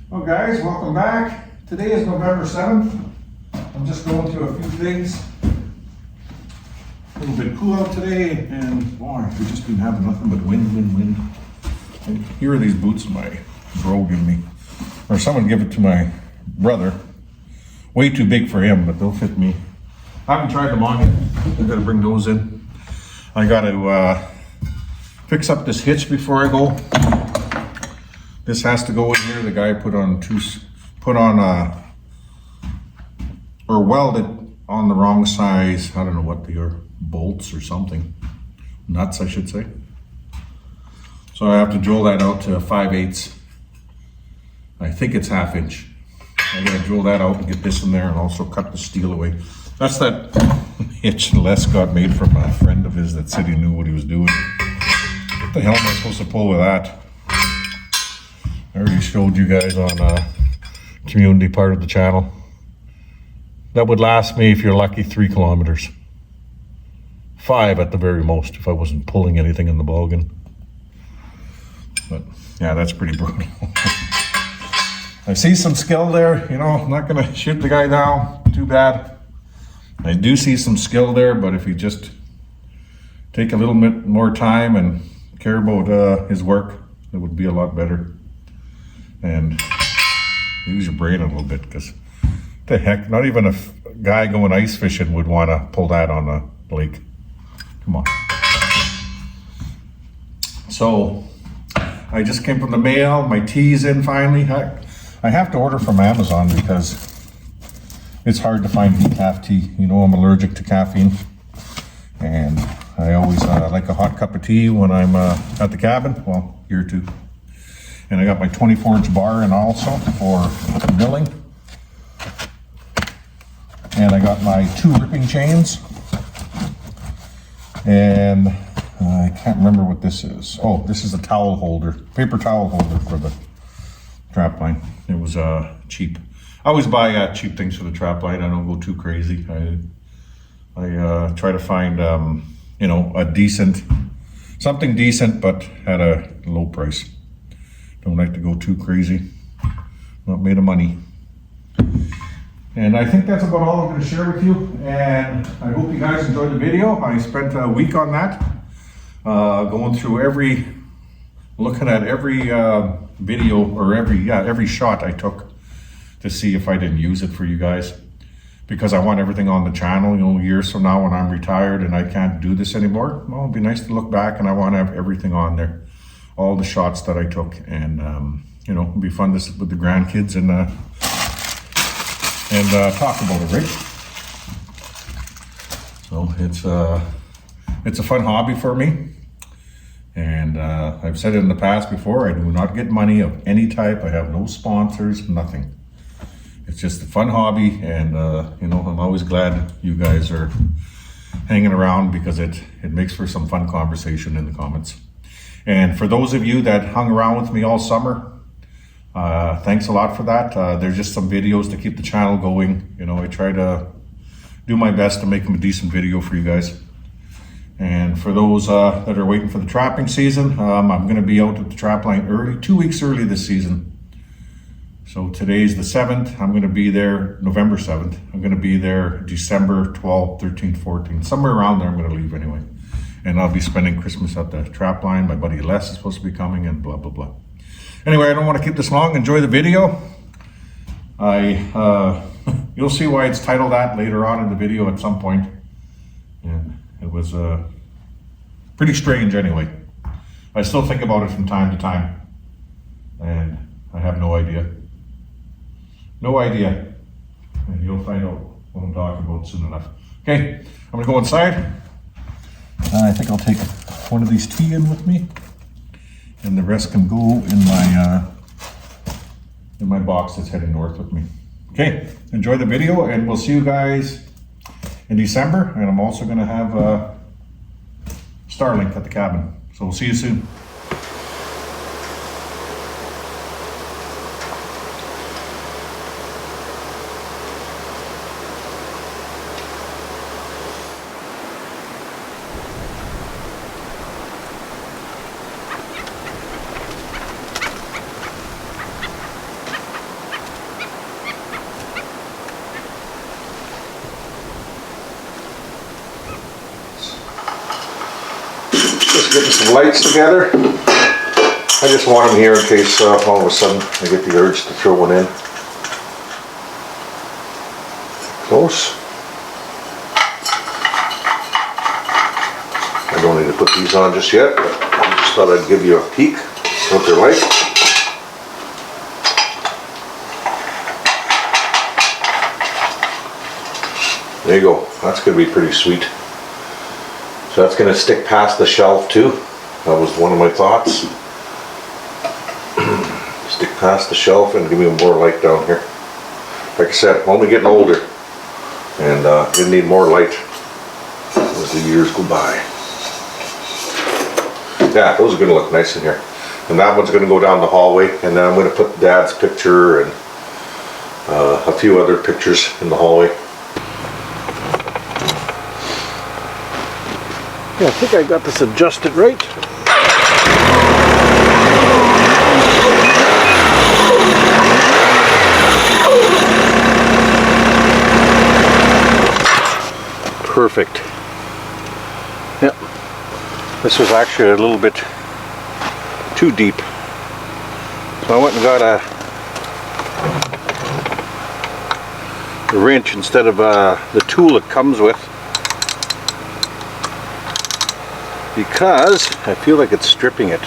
Well guys, welcome back. Today is November 7th. I'm just going through a few things. A little bit cool out today, and boy, we've just been having nothing but wind. And here are these boots my bro gave me. Or someone gave it to my brother. Way too big for him, but they'll fit me. I haven't tried them on yet. I gotta bring those in. I gotta fix up this hitch before I go. This has to go in here. The guy welded on the wrong size. I don't know what they are, bolts or something. Nuts, I should say. So I have to drill that out to 5/8. I think it's 1/2 inch. I gotta drill that out and get this in there and also cut the steel away. That's that hitch Les got made from a friend of his that said he knew what he was doing. What the hell am I supposed to pull with that? I already showed you guys on community part of the channel. That would last me, if you're lucky, 3 kilometers. 5 at the very most, if I wasn't pulling anything in the boggin. But yeah, that's pretty brutal. I see some skill there, you know, I'm not gonna shoot the guy down, too bad. I do see some skill there, but if you just take a little bit more time and care about his work, it would be a lot better. And use your brain a little bit, because the heck, not even a guy going ice fishing would want to pull that on a lake. Come on. So I just came from the mail. My tea's in finally. I have to order from Amazon because it's hard to find decaf tea. You know, I'm allergic to caffeine, and I always like a hot cup of tea when I'm at the cabin. Well, here too. And I got my 24-inch bar in also for milling. And I got my 2 ripping chains. And I can't remember what this is. Oh, this is a towel holder, paper towel holder for the trap line. It was cheap. I always buy cheap things for the trap line. I don't go too crazy. I try to find, you know, something decent, but at a low price. Don't like to go too crazy. Not made of money. And I think that's about all I'm going to share with you. And I hope you guys enjoyed the video. I spent a week on that, going through looking at every video or every shot I took to see if I didn't use it for you guys. Because I want everything on the channel, you know, years from now when I'm retired and I can't do this anymore. Well, it'd be nice to look back, and I want to have everything on there. All the shots that I took, and you know, it'd be fun to sit with the grandkids and talk about it, right? So it's a fun hobby for me, and I've said it in the past before. I do not get money of any type. I have no sponsors, nothing. It's just a fun hobby, and you know, I'm always glad you guys are hanging around because it makes for some fun conversation in the comments. And for those of you that hung around with me all summer, thanks a lot for that. There's just some videos to keep the channel going. You know, I try to do my best to make them a decent video for you guys. And for those that are waiting for the trapping season, I'm going to be out at the trap line early, 2 weeks early this season. So today's the 7th. I'm going to be there November 7th. I'm going to be there December 12th, 13th, 14th. Somewhere around there I'm going to leave anyway. And I'll be spending Christmas at the trap line. My buddy Les is supposed to be coming, and blah, blah, blah. Anyway, I don't want to keep this long. Enjoy the video. You'll see why it's titled that later on in the video at some point. And it was pretty strange anyway. I still think about it from time to time. And I have no idea. No idea. And you'll find out what I'm talking about soon enough. Okay, I'm going to go inside. I think I'll take one of these tea in with me, and the rest can go in my box that's heading north with me. Okay, enjoy the video, and we'll see you guys in December. And I'm also going to have Starlink at the cabin, so we'll see you soon. getting some lights together. I just want them here in case all of a sudden I get the urge to throw one in. Close. I don't need to put these on just yet, but I just thought I'd give you a peek what they're like. There you go. That's going to be pretty sweet. So that's going to stick past the shelf too. That was one of my thoughts. Stick past the shelf and give me more light down here. Like I said, I'm only getting older and gonna need more light as the years go by. Yeah, those are gonna look nice in here. And that one's gonna go down the hallway, and then I'm gonna put Dad's picture and a few other pictures in the hallway. Yeah, I think I got this adjusted right. Perfect. Yep. This was actually a little bit too deep. So I went and got a wrench instead of the tool it comes with, because I feel like it's stripping it.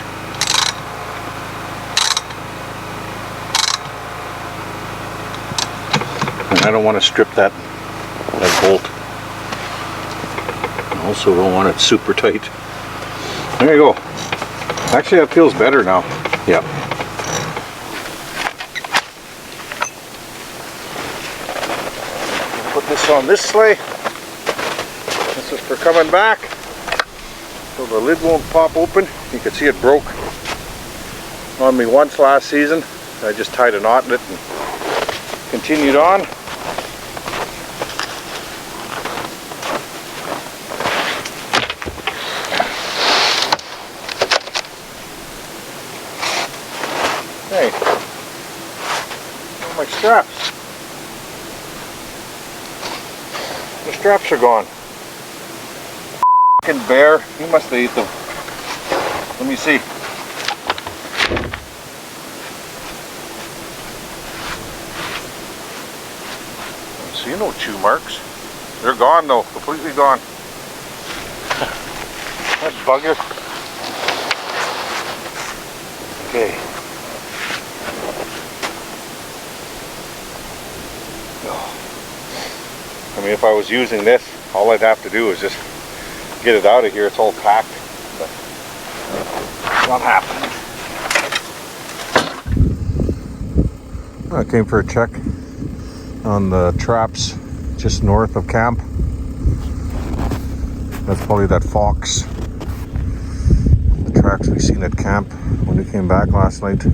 And I don't want to strip that bolt. Also don't want it super tight. There you go. Actually, that feels better now. Yeah. Put this on this sleigh. This is for coming back. So the lid won't pop open. You can see it broke on me once last season. I just tied a knot in it and continued on. Hey, where are my straps? The straps are gone. F***ing bear, he must have ate them. Let me see. I don't see no chew marks. They're gone though, completely gone. That bugger. Okay. I mean, if I was using this, all I'd have to do is just get it out of here. It's all packed, but it's not happening. I came for a check on the traps just north of camp. That's probably that fox. The tracks we seen at camp when we came back last night.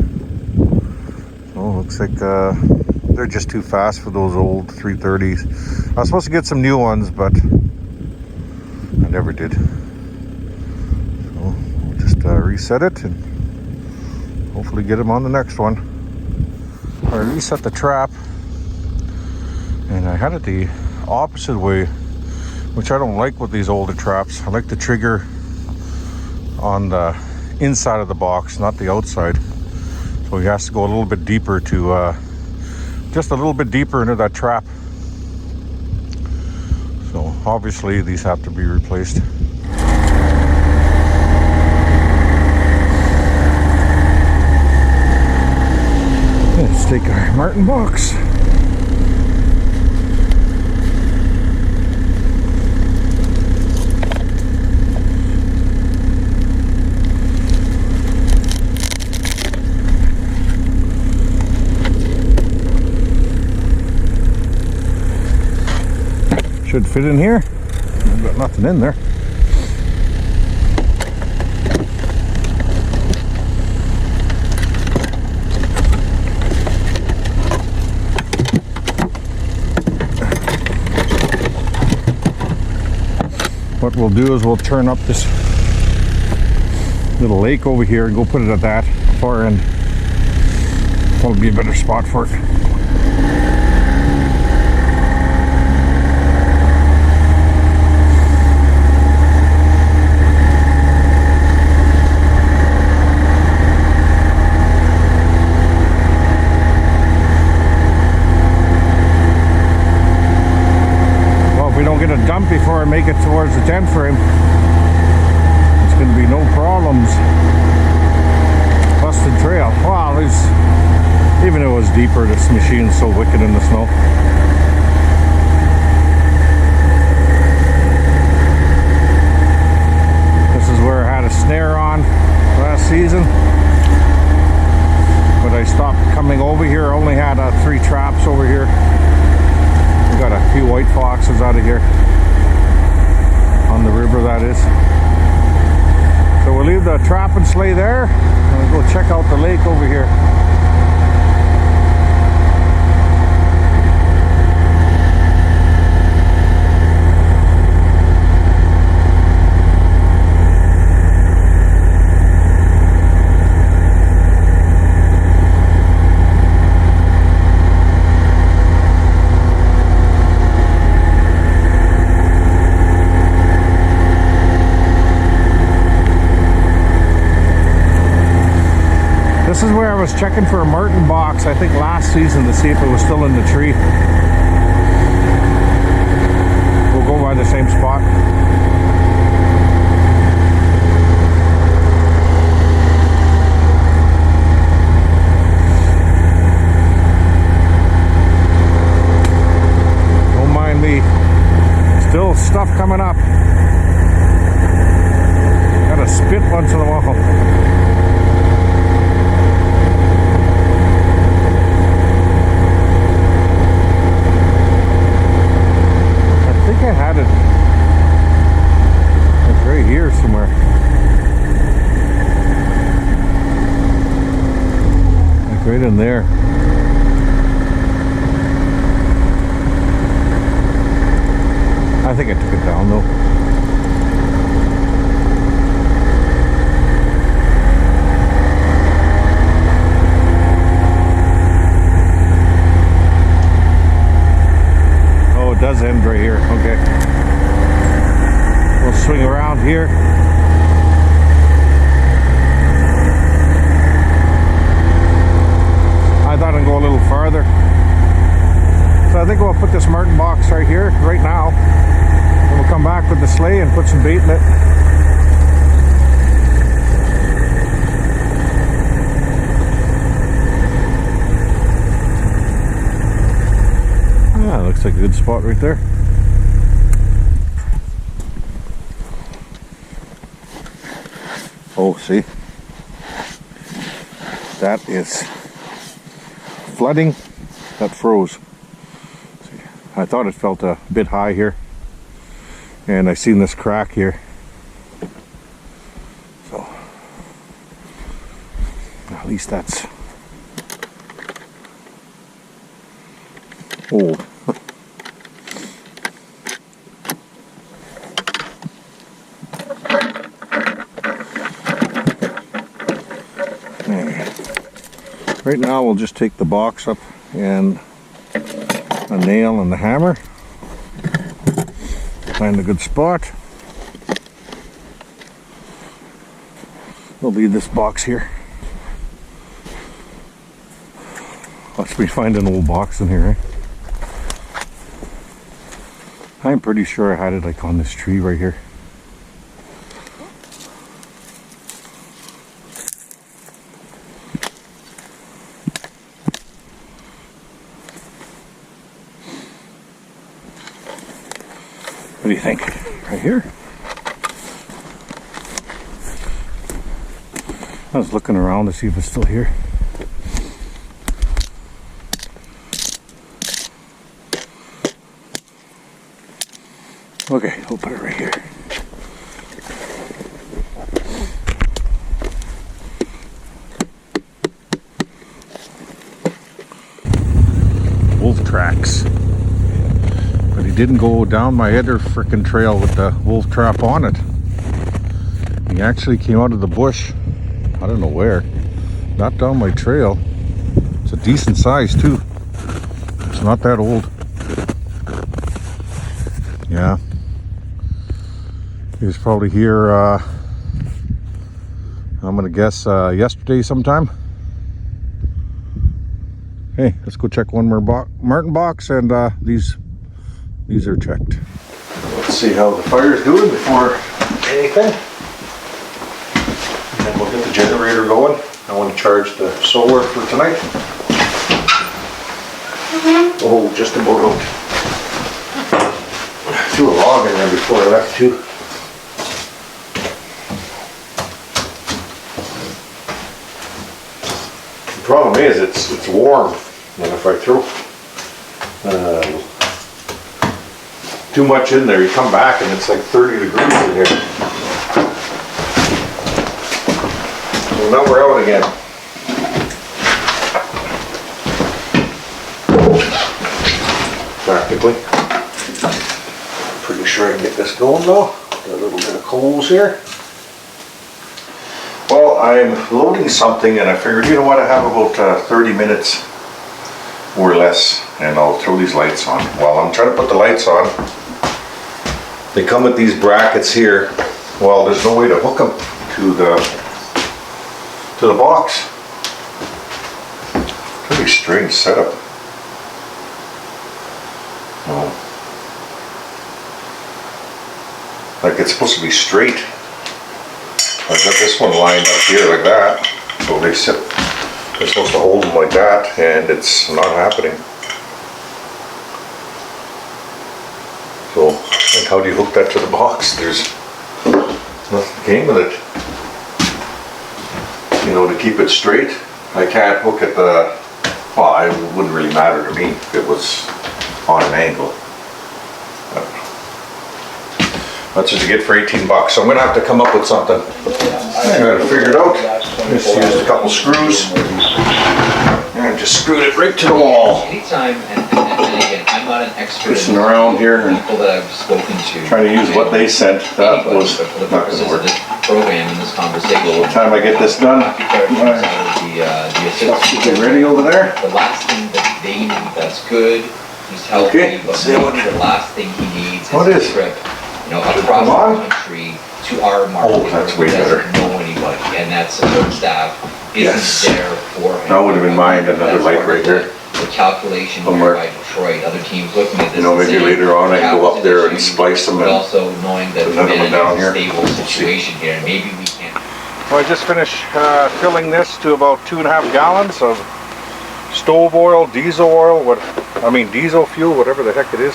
Oh, looks like they're just too fast for those old 330s. I was supposed to get some new ones, but I never did. So we'll just reset it and hopefully get them on the next one. I reset the trap, and I had it the opposite way, which I don't like with these older traps. I like the trigger on the inside of the box, not the outside. So he has to go a little bit deeper to just a little bit deeper into that trap. So obviously these have to be replaced. Let's take our Martin box. Should fit in here. I've got nothing in there. What we'll do is we'll turn up this little lake over here and go put it at that far end. That'll be a better spot for it. I make it towards the tent frame, it's going to be no problems. Busted trail. Wow, there's, even if it was deeper, this machine's so wicked in the snow. This is where I had a snare on last season, but I stopped coming over here. I only had 3 traps over here. We got a few white foxes out of here on the river, that is. So we'll leave the trap and sleigh there and we'll go check out the lake over here. This is where I was checking for a martin box, I think last season, to see if it was still in the tree. We'll go by the same spot. Don't mind me. Still stuff coming up. Gotta spit once in a while. I had it like right here somewhere. Like right in there. I think I took it down though. It does end right here. Okay, we'll swing around here. I thought I'd go a little farther, so I think we'll put this martin box right here right now, and we'll come back with the sleigh and put some bait in it. Looks like a good spot right there. Oh, see? That is flooding that froze. See, I thought it felt a bit high here, and I seen this crack here. So at least that's old. Right now we'll just take the box up and a nail and the hammer. Find a good spot. We'll leave this box here. Watch me find an old box in here, eh? I'm pretty sure I had it like on this tree right here. What do you think? Right here? I was looking around to see if it's still here. Okay, we'll put it right here. Wolf tracks. But he didn't go down my other frickin' trail with the wolf trap on it. He actually came out of the bush. I don't know where. Not down my trail. It's a decent size too. It's not that old. Yeah. He was probably here, I'm gonna guess yesterday sometime. Hey, let's go check one more martin box, and these are checked. Let's see how the fire's doing before anything. And then we'll get the generator going. I want to charge the solar for tonight. Oh, just about out. Threw a log in there before I left too. The problem is it's warm, and if I throw too much in there, you come back and it's like 30 degrees in here. So now we're out again. Practically. Pretty sure I can get this going though. Got a little bit of coals here. Well, I'm loading something and I figured, you know what, I have about 30 minutes or less and I'll throw these lights on. While I'm trying to put the lights on, they come with these brackets here. Well, there's no way to hook them to the box. Pretty strange setup. Like it's supposed to be straight. I've got this one lined up here like that. So they're supposed to hold them like that, and it's not happening. So, like, how do you hook that to the box? There's nothing came with it. You know, to keep it straight, I can't hook it well, it wouldn't really matter to me if it was on an angle. That's what you get for 18 bucks. So I'm gonna have to come up with something. I got it figured out. Just used a couple screws and just screwed it right to the wall. Anytime, and again, I'm not an expert. Pushing around here and people that I've spoken to. trying to use what they sent. That was for the not purposes gonna work. of this program and this conversation. By the time I get this done, get ready over there. The last thing that they need that's good, he's healthy, Okay, but see what- maybe the last thing he needs What is is? a trip, you know, across the country to our market. Oh, that's way who doesn't better. know anybody, and that support staff isn't Yes. there for him. That would have been mine, another That's light part of right here. The calculation Somewhere. here by Detroit, other teams looking at this. You know, and maybe saying, later on I can go up there and capital splice them but and also knowing that another we're one in down a here. stable situation here, and maybe we can. Well, I just finished filling this to about 2.5 gallons of stove oil, diesel oil, diesel fuel, whatever the heck it is.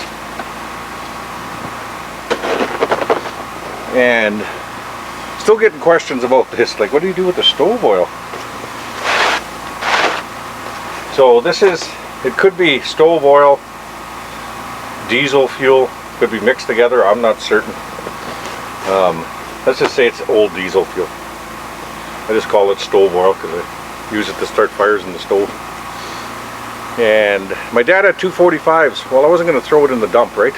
And still getting questions about this, like, what do you do with the stove oil? So this is, it could be stove oil, diesel fuel, could be mixed together, I'm not certain. Let's just say it's old diesel fuel. I just call it stove oil because I use it to start fires in the stove. And my dad had 245s. Well, I wasn't going to throw it in the dump, right?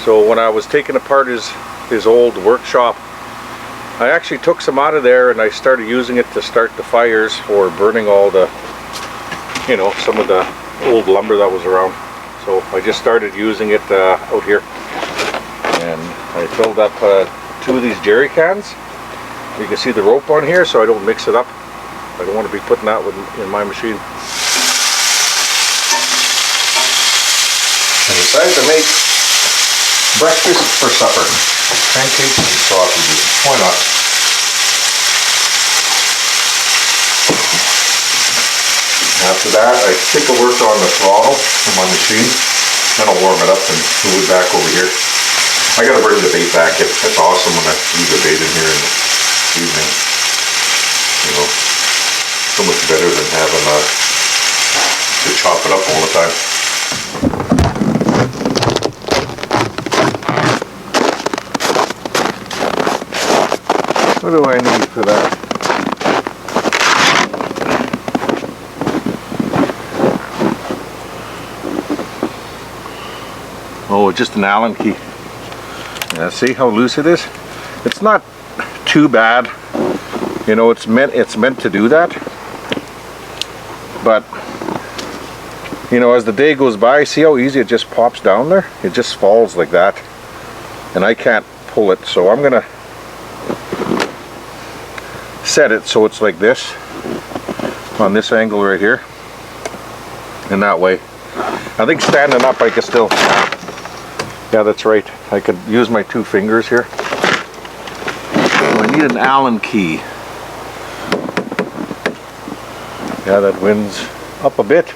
So when I was taking apart his old workshop, I actually took some out of there and I started using it to start the fires for burning all the, you know, some of the old lumber that was around. So I just started using it out here. And I filled up 2 of these jerry cans. You can see the rope on here, so I don't mix it up. I don't want to be putting that in my machine. I decided to make breakfast for supper. Pancakes and sausages. Why not? After that, I think I'll work on the throttle of my machine. Then I'll warm it up and move it back over here. I gotta bring the bait back. It's awesome when I leave the bait in here in the evening. You know, so much better than having to chop it up all the time. What do I need for that? Oh, just an Allen key. Yeah, see how loose it is? It's not too bad. You know, it's meant to do that. But you know, as the day goes by, see how easy it just pops down there? It just falls like that. And I can't pull it, so I'm gonna set it so it's like this on this angle right here, and that way I think standing up I can still, yeah, that's right, I could use my 2 fingers here. So I need an Allen key. Yeah, that wind's up a bit.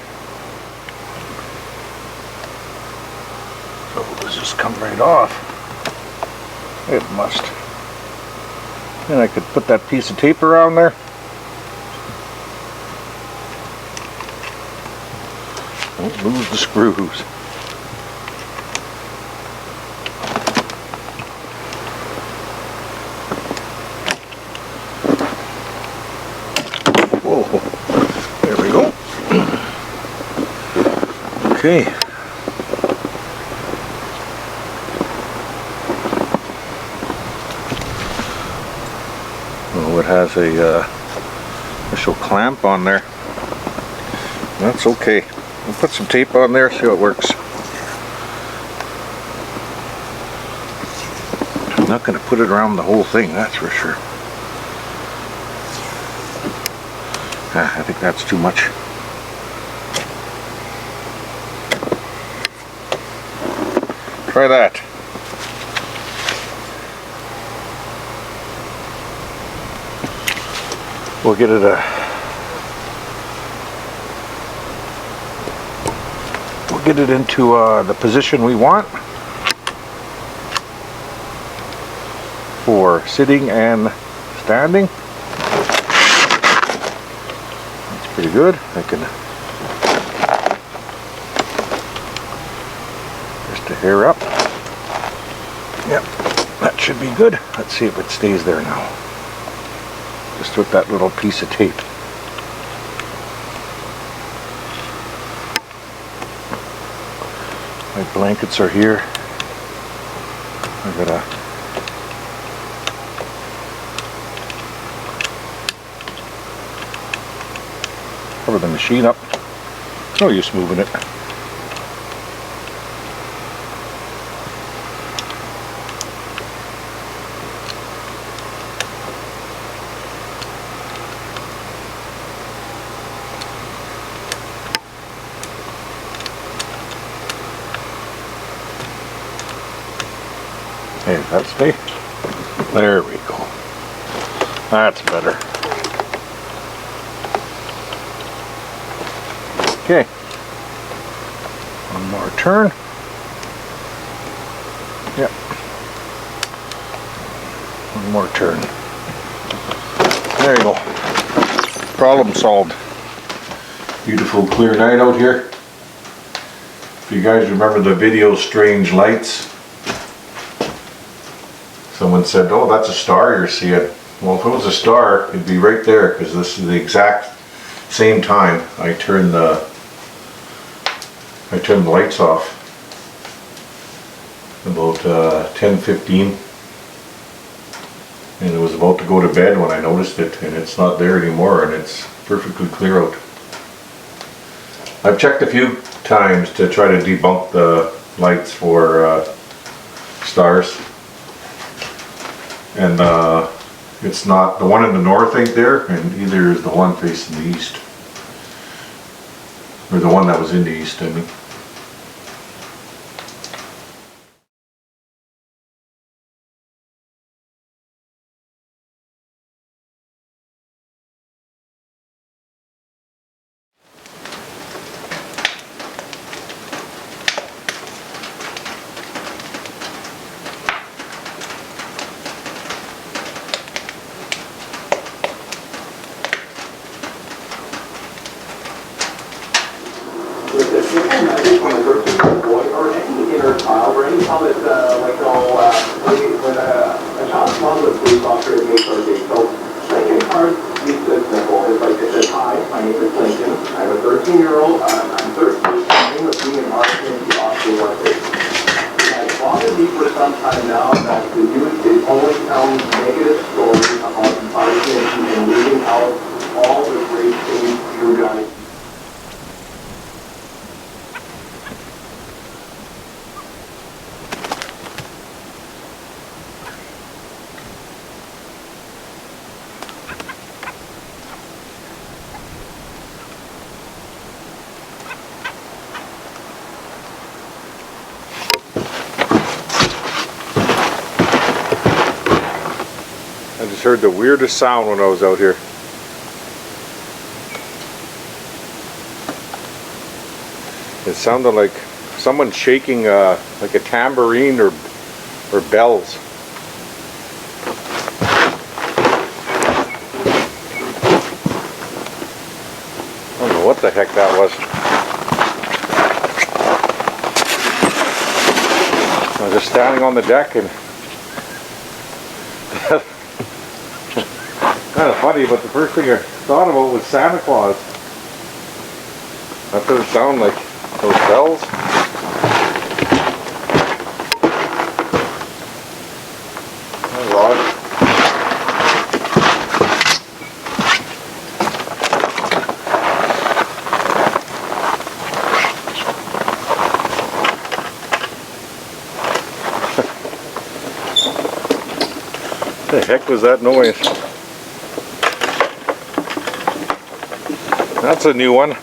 So does this come right off? It must. And I could put that piece of tape around there. Don't lose the screws. Whoa, there we go. Okay. Oh, it has a special clamp on there. That's okay. We'll put some tape on there, see how it works. I'm not going to put it around the whole thing, that's for sure. I think that's too much. Try that. We'll get it into the position we want for sitting and standing. That's pretty good. I can just a hair up. Yep, that should be good. Let's see if it stays there now. Just with that little piece of tape. My blankets are here. I gotta cover the machine up. No use moving it. Hey, does that stay? There we go. That's better. Okay. One more turn. Yep. One more turn. There you go. Problem solved. Beautiful clear night out here. If you guys remember the video Strange Lights, someone said, oh, that's a star you're seeing. Well, if it was a star, it'd be right there, because this is the exact same time I turned the lights off. About 10:15, and it was about to go to bed when I noticed it, and it's not there anymore, and it's perfectly clear out. I've checked a few times to try to debunk the lights for stars. And it's not, the one in the north ain't there, and either is the one facing the east. Or the one that was in the east, I mean. just heard the weirdest sound when I was out here. It sounded like someone shaking like a tambourine or bells. I don't know what the heck that was. I was just standing on the deck and kind of funny, but the first thing I thought about was Santa Claus. That doesn't sound like those bells. That's odd. What the heck was that noise? That's a new one.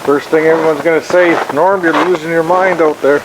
First thing everyone's going to say, Norm, you're losing your mind out there.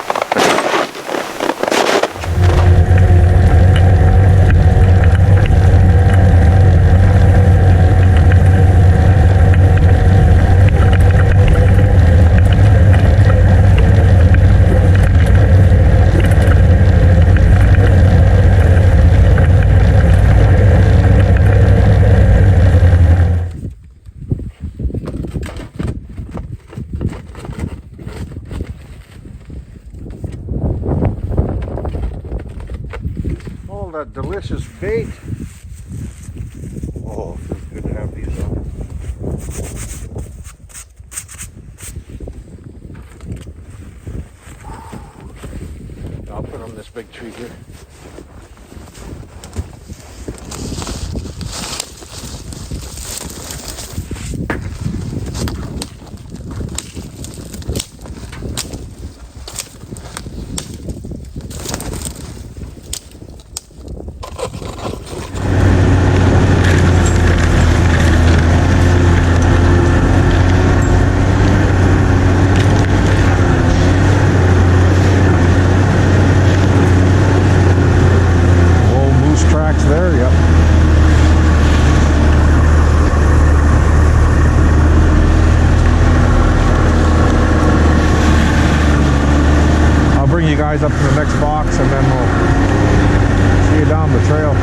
That delicious bait. Oh, it feels good to have these on. I'll put on this big tree here. Up to the next box and then we'll see you down the trail.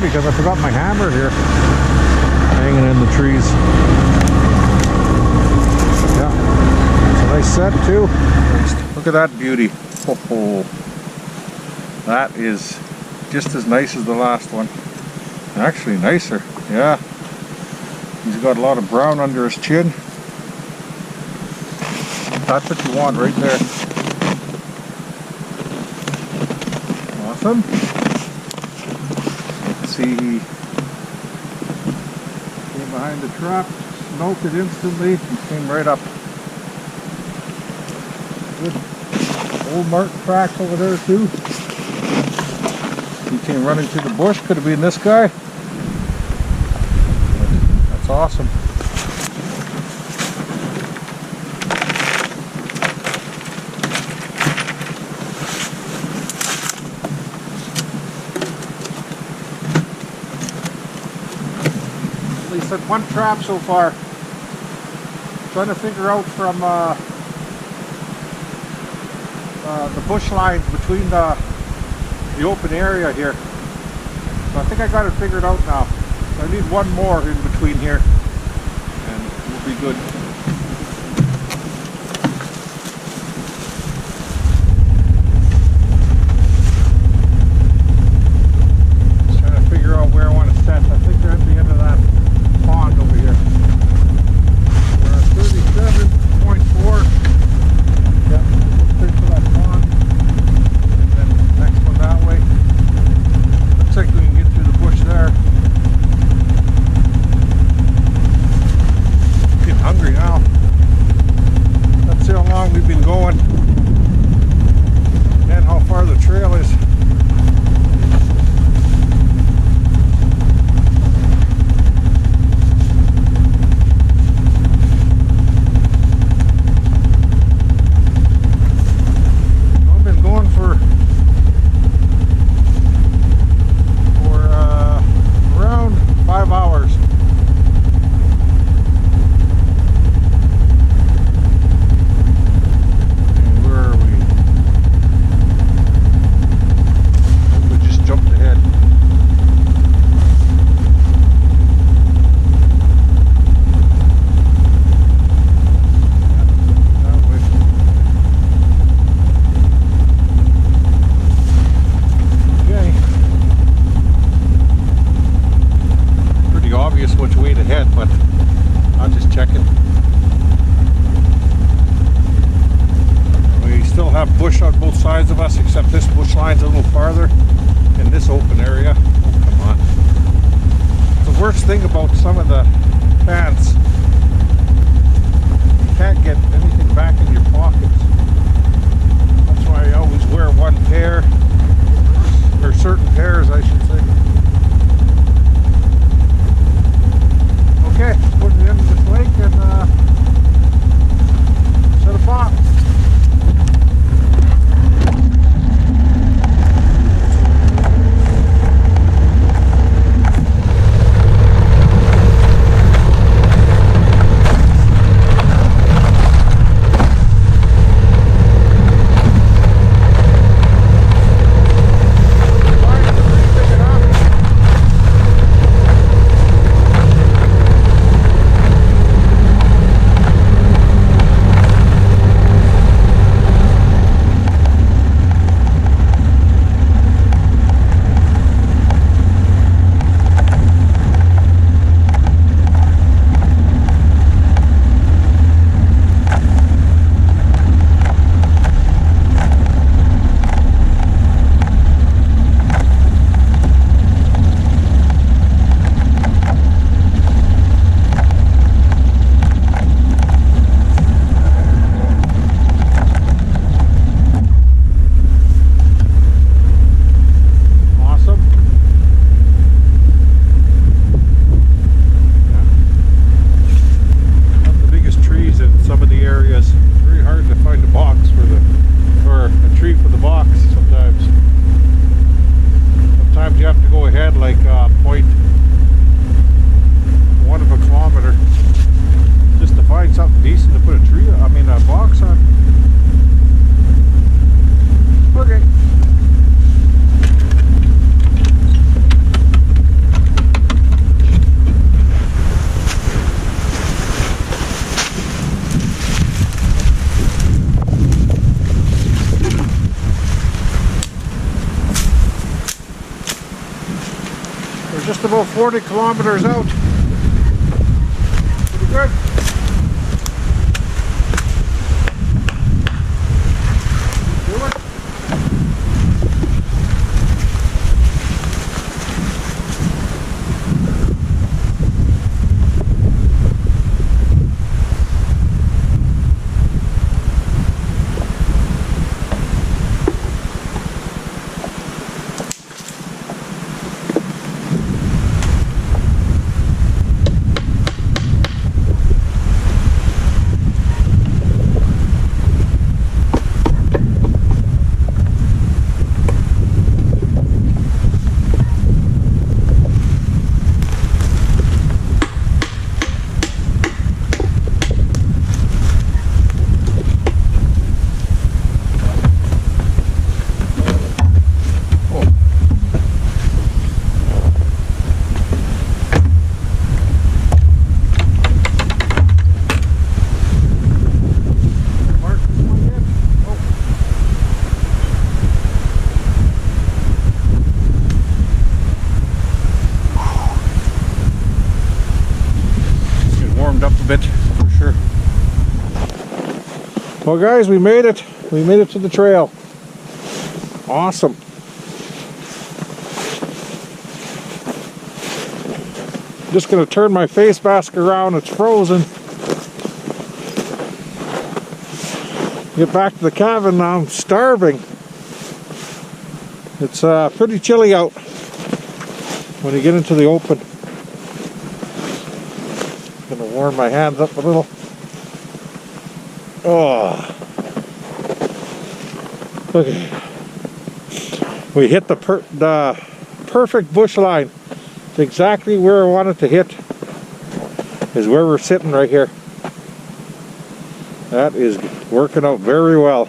Because I forgot my hammer here hanging in the trees. Yeah, it's a nice set too. Look at that beauty. Oh, that is just as nice as the last one. Actually nicer. Yeah, he's got a lot of brown under his chin. That's what you want right there. Awesome. See, he came behind the trap, smoked it instantly, and came right up. Good old mark tracks over there too. He came running through the bush. Could have been this guy. That's awesome. At one trap so far. Trying to figure out from the bush lines between the open area here. So I think I got it figured out now. So I need one more in between here and we'll be good. just about 40 kilometers out. Pretty good. Do it. Up a bit for sure. Well guys, we made it to the trail. Awesome. Just gonna turn my face mask around, it's frozen. Get back to the cabin now, I'm starving. It's pretty chilly out when you get into the open. Gonna warm my hands up a little. Oh, okay. We hit the perfect bush line. It's exactly where I wanted to hit. Is where we're sitting right here. That is working out very well.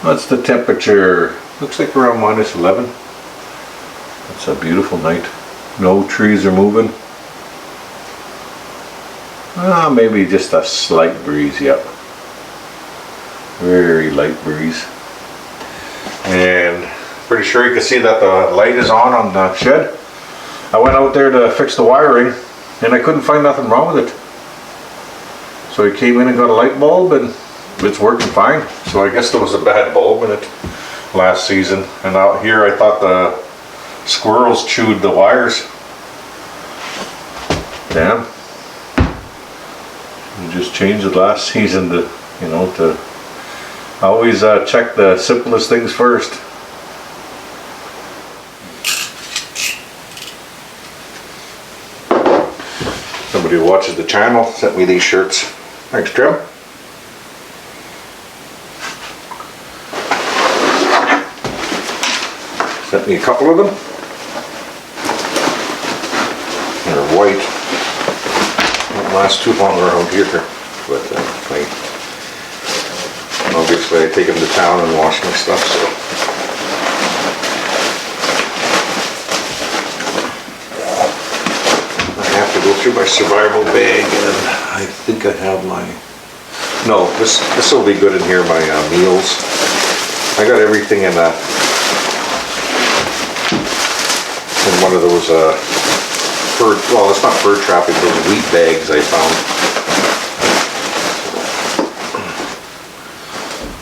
That's the temperature. Looks like around -11. It's a beautiful night. No trees are moving. Maybe just a slight breeze, yep. Very light breeze. And pretty sure you can see that the light is on the shed. I went out there to fix the wiring and I couldn't find nothing wrong with it. So I came in and got a light bulb and it's working fine. So I guess there was a bad bulb in it last season. And out here I thought the squirrels chewed the wires. Damn. We just changed it last season to, you know, to always check the simplest things first. Somebody who watches the channel sent me these shirts. Thanks, Trim. Sent me a couple of them. They're white. Won't last too long around here, but obviously I take them to town and wash my stuff, so. I have to go through my survival bag, and I think I have my, no, this will be good in here, my meals. I got everything in one of those fur, well, it's not fur trapping, those wheat bags I found.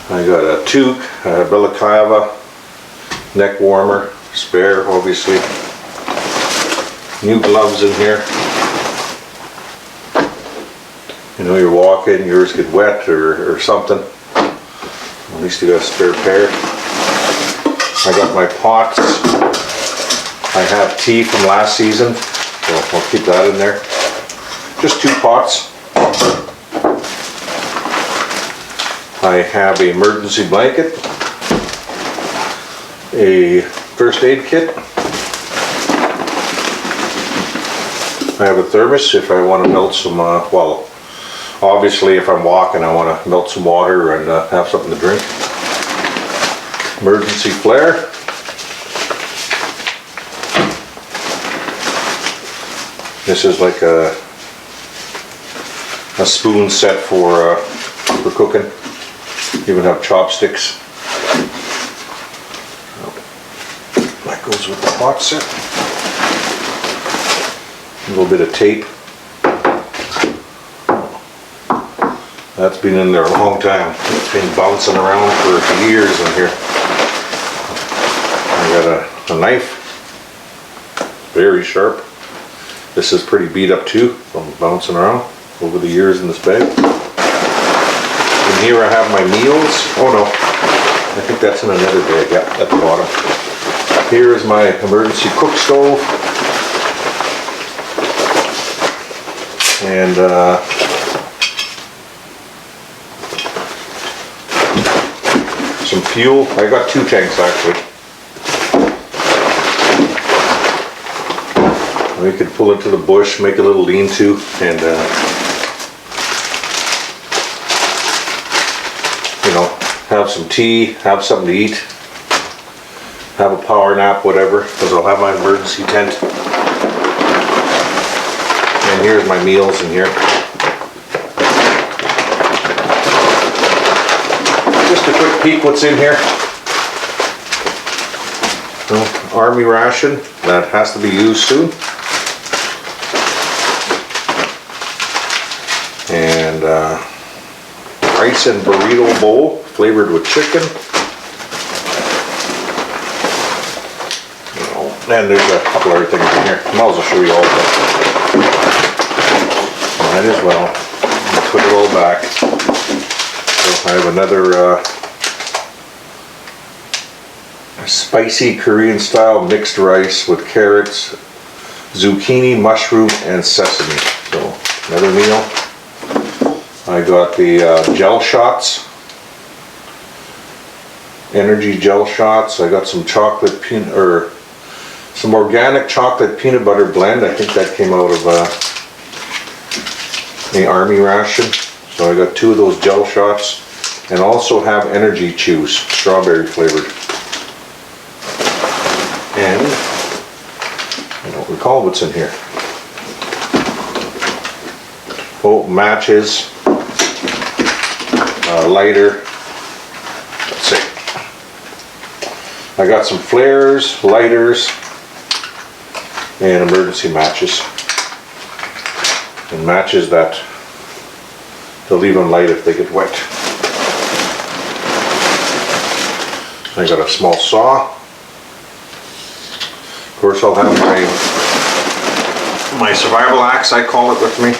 I got a toque, a balaclava, neck warmer, spare obviously, new gloves in here. You know, you're walking, yours get wet or something, at least you got a spare pair. I got my pots. I have tea from last season, so I'll keep that in there. Just 2 pots. I have an emergency blanket, a first aid kit. I have a thermos if I want to melt some, well, obviously if I'm walking I want to melt some water and have something to drink. Emergency flare. This is like a spoon set for cooking. You even have chopsticks. That goes with the pot set. A little bit of tape. That's been in there a long time. It's been bouncing around for years in here. I got a knife. Very sharp. This is pretty beat up too from bouncing around over the years in this bag. And here I have my meals. Oh no, I think that's in another bag, yeah, at the bottom. Here is my emergency cook stove. And some fuel. I got 2 tanks actually. We could pull into the bush, make a little lean-to, and you know, have some tea, have something to eat, have a power nap, whatever, because I'll have my emergency tent. And here's my meals in here. Just a quick peek what's in here. Well, army ration, that has to be used soon. And rice and burrito bowl flavored with chicken. And there's a couple other things in here. Might as well show you all of them. Might as well. Put it all back. So I have another spicy Korean style mixed rice with carrots, zucchini, mushroom, and sesame. So another meal. I got the gel shots, energy gel shots. I got some chocolate peanut, or some organic chocolate peanut butter blend. I think that came out of the army ration. So I got 2 of those gel shots, and also have energy chews, strawberry flavored. And I don't recall what's in here. Oh, matches. Lighter. That's it. I got some flares, lighters, and emergency matches. And matches that they'll leave them light if they get wet. I got a small saw. Of course, I'll have my survival axe, I call it, with me.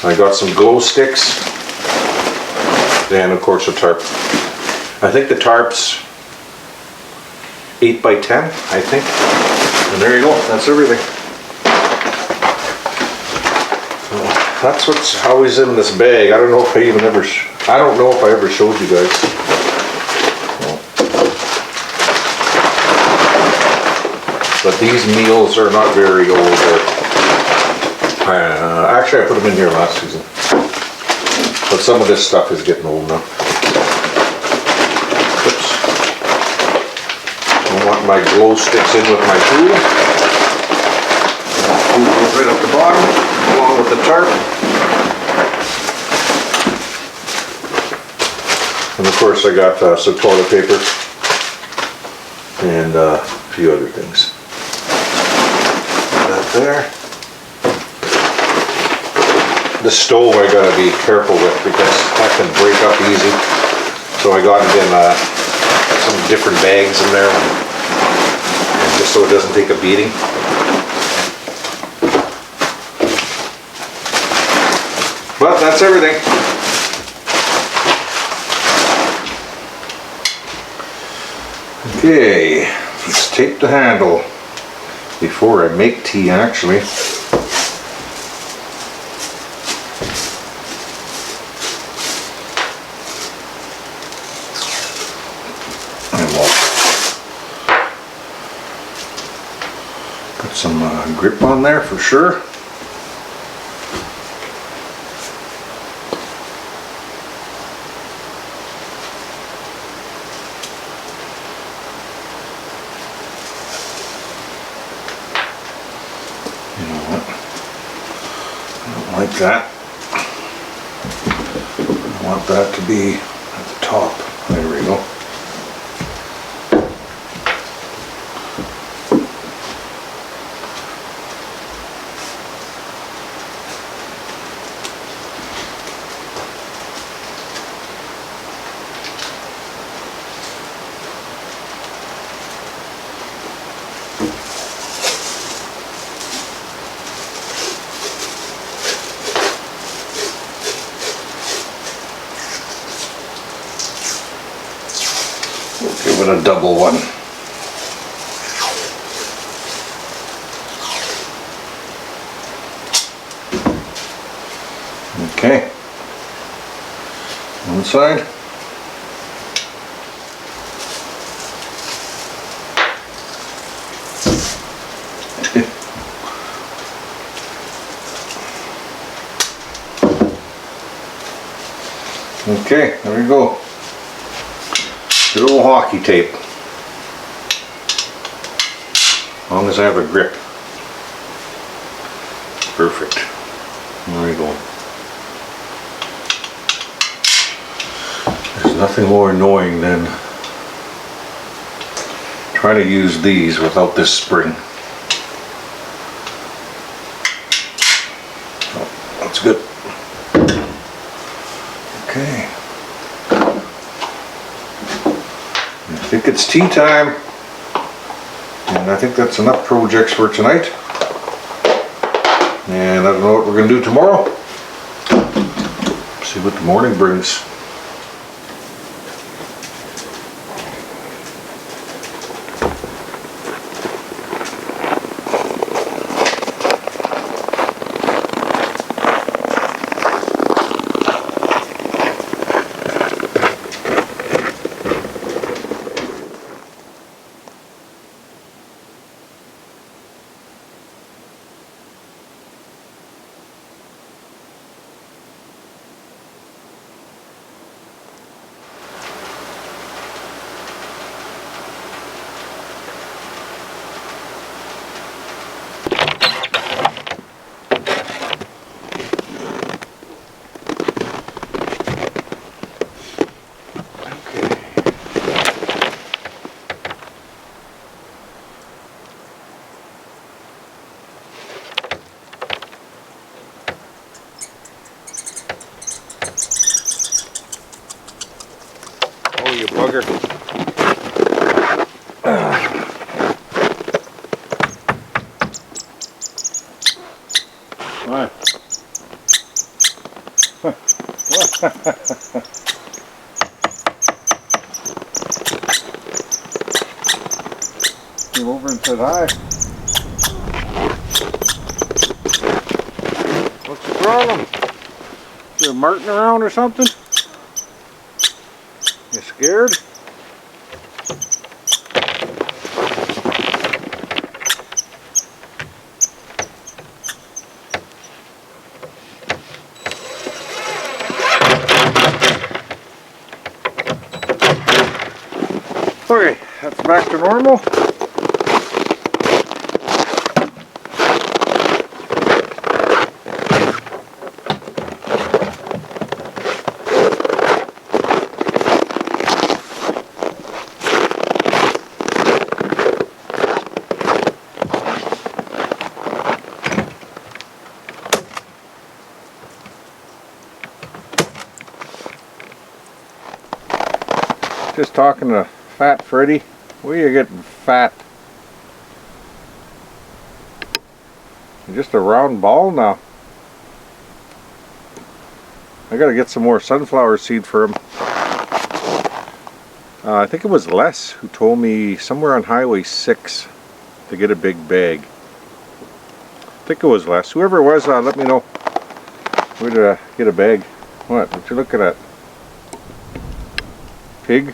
I got some glow sticks. And of course a tarp. I think the tarp's 8 by 10, I think. And there you go, that's everything. That's what's always in this bag. I don't know if I ever showed you guys. But these meals are not very old. Actually, I put them in here last season. But some of this stuff is getting old now. Oops. I want my glow sticks in with my food. Food goes right up the bottom, along with the tarp. And of course I got some toilet paper and a few other things. Put that there. The stove I gotta be careful with because that can break up easy. So I got it in some different bags in there, just so it doesn't take a beating. But that's everything. Okay, let's tape the handle before I make tea actually. Put some grip on there for sure. You know what? like that. I want that to be at the top. There we go. Give it a double one. Okay. One side. Okay, there we go. Good old hockey tape. As long as I have a grip. Perfect. There we go. There's nothing more annoying than trying to use these without this spring. Oh, that's good. Okay. I think it's tea time, and I think that's enough projects for tonight. And I don't know what we're going to do tomorrow. See what the morning brings. You bugger. What? Came over and said hi. What's the problem? Is there a martin around or something? You scared? Okay, that's back to normal. Just talking to Fat Freddy. Where are you getting fat? You're just a round ball now. I gotta get some more sunflower seed for him. I think it was Les who told me somewhere on Highway 6 to get a big bag. I think it was Les. Whoever it was, let me know where to get a bag. What you looking at? Pig?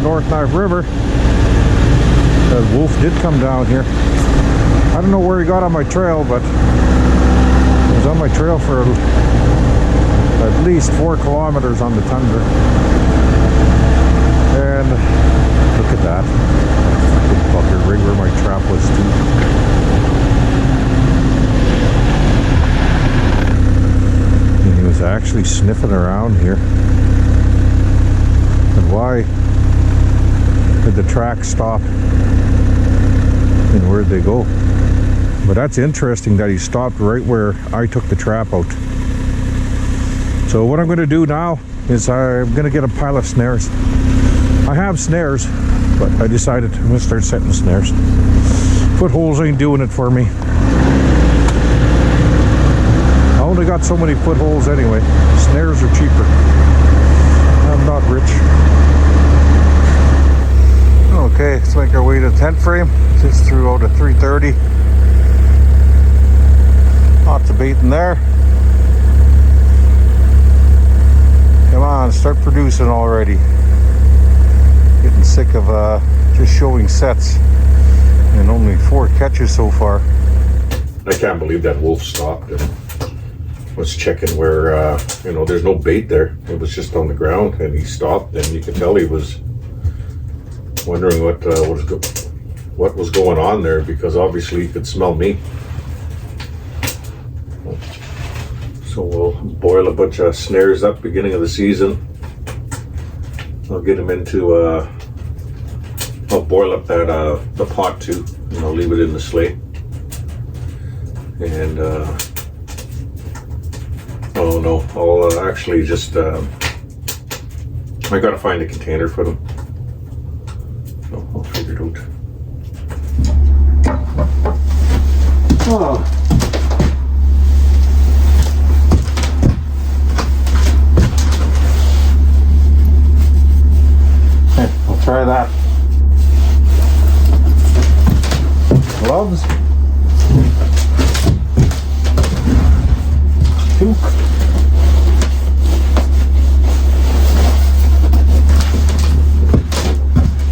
North Knife River. That wolf did come down here. I don't know where he got on my trail, but he was on my trail for at least 4 kilometers on the tundra. And look at that. Big fucker right where my trap was too. And he was actually sniffing around here. And why did the track stop? And where'd they go? But that's interesting that he stopped right where I took the trap out. So what I'm going to do now is I'm going to get a pile of snares. I have snares, but I decided I'm going to start setting snares. Footholes ain't doing it for me. I only got so many footholes anyway. Snares are cheaper. I'm not rich. Okay, let's make our way to the tent frame. Just threw out a 330. Lots of bait in there. Come on, start producing already. Getting sick of just showing sets and only 4 catches so far. I can't believe that wolf stopped and was checking where, there's no bait there. It was just on the ground, and he stopped, and you could tell he was wondering what was going on there, because obviously he could smell me. So we'll boil a bunch of snares up beginning of the season. I'll get them into, I'll boil up that the pot too, and I'll leave it in the slate. And oh no, I'll actually just I gotta find a container for them. So I'll figure it out. Oh. Okay, I'll try that. Gloves. 2.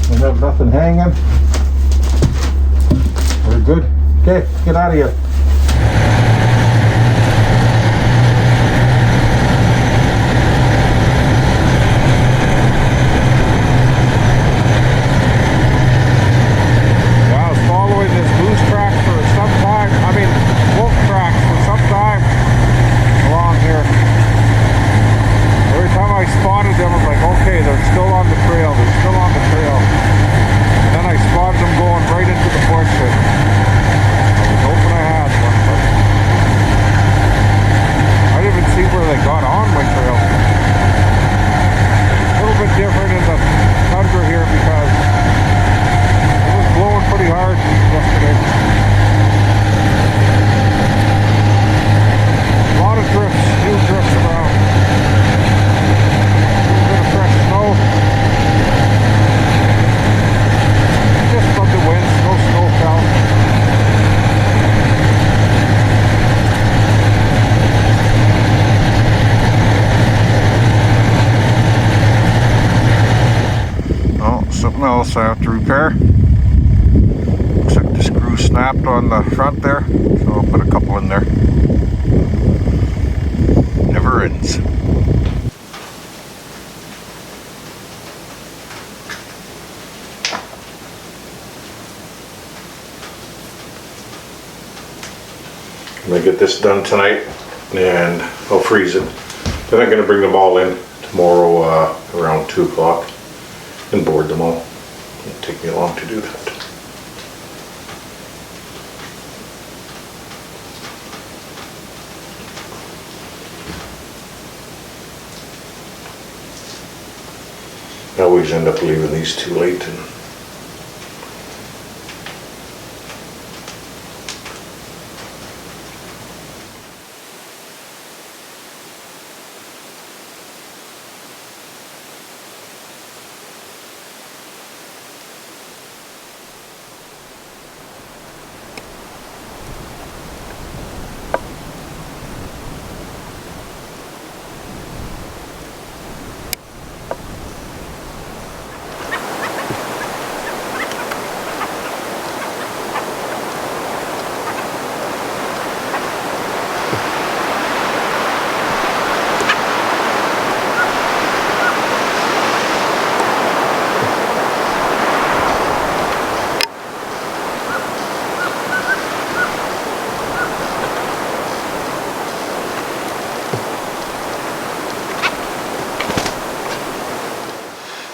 I have nothing hanging. We're good. Okay, get out of here. Something else I have to repair. Looks like the screw snapped on the front there, so I'll put a couple in there. Never ends. I'm gonna get this done tonight, and I'll freeze it. Then I'm gonna bring them all in tomorrow around 2 o'clock. And board them all. It'll take me long to do that. I always end up leaving these too late. And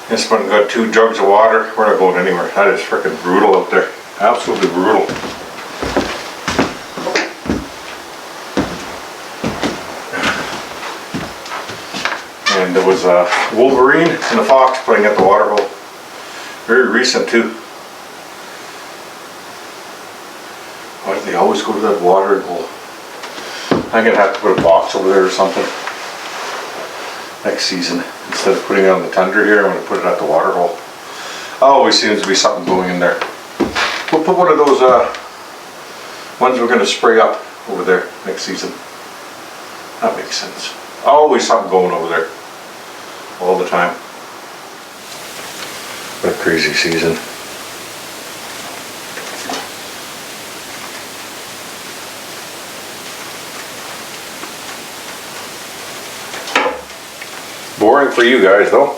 Just went and got 2 jugs of water. We're not going anywhere. That is freaking brutal out there. Absolutely brutal. And there was a wolverine and a fox playing at the water hole. Very recent too. Why do they always go to that watering hole? I'm gonna have to put a box over there or something next season. Instead of putting it on the tundra here, I'm gonna put it at the water hole. Always seems to be something going in there. We'll put one of those ones we're gonna spray up over there next season. That makes sense. Always something going over there. All the time. What a crazy season. Boring for you guys though.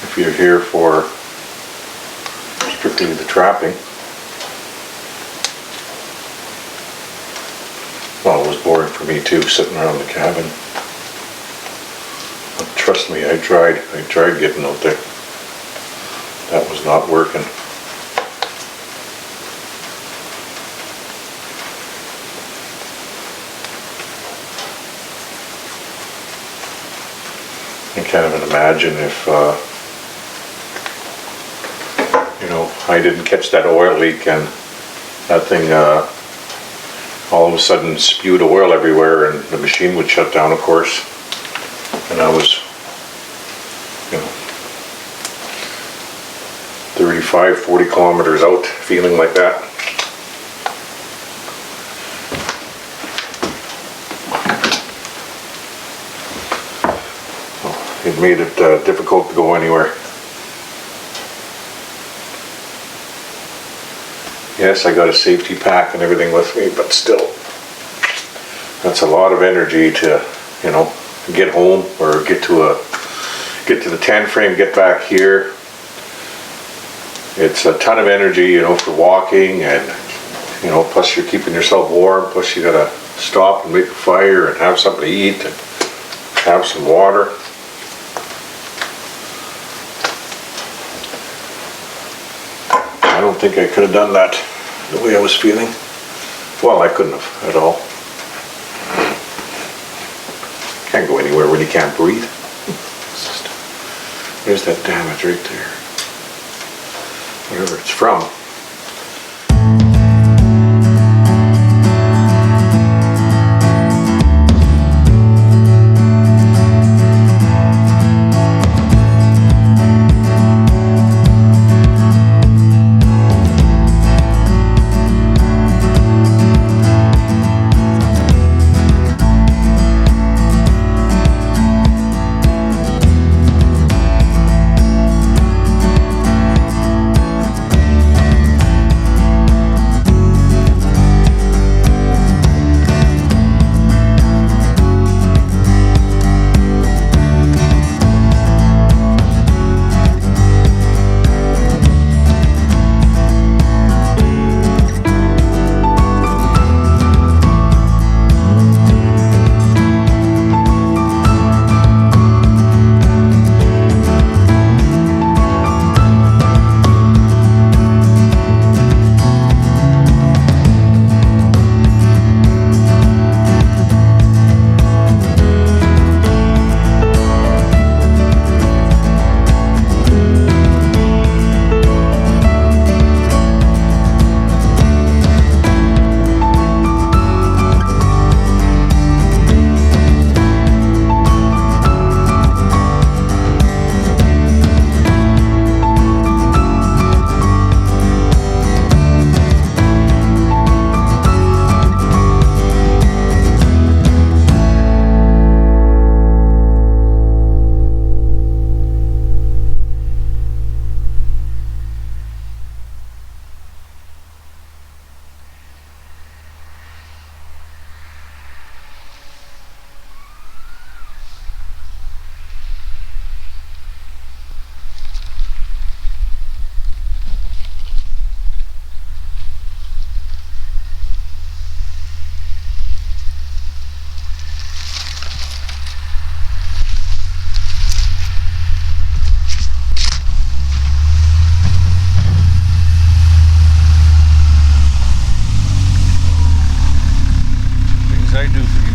If you're here for strictly the trapping. Well, it was boring for me too, sitting around the cabin. But trust me, I tried getting out there. That was not working. I can't even imagine if, you know, I didn't catch that oil leak and that thing all of a sudden spewed oil everywhere and the machine would shut down, of course. And I was, you know, 35, 40 kilometers out feeling like that. It made it difficult to go anywhere. Yes, I got a safety pack and everything with me, but still, that's a lot of energy to, you know, get home or get to the tent frame, get back here. It's a ton of energy, you know, for walking and, you know, plus you're keeping yourself warm, plus you gotta stop and make a fire and have something to eat and have some water. I don't think I could have done that the way I was feeling. Well, I couldn't have at all. Can't go anywhere when you can't breathe. There's that damage right there. Whatever it's from.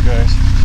guys.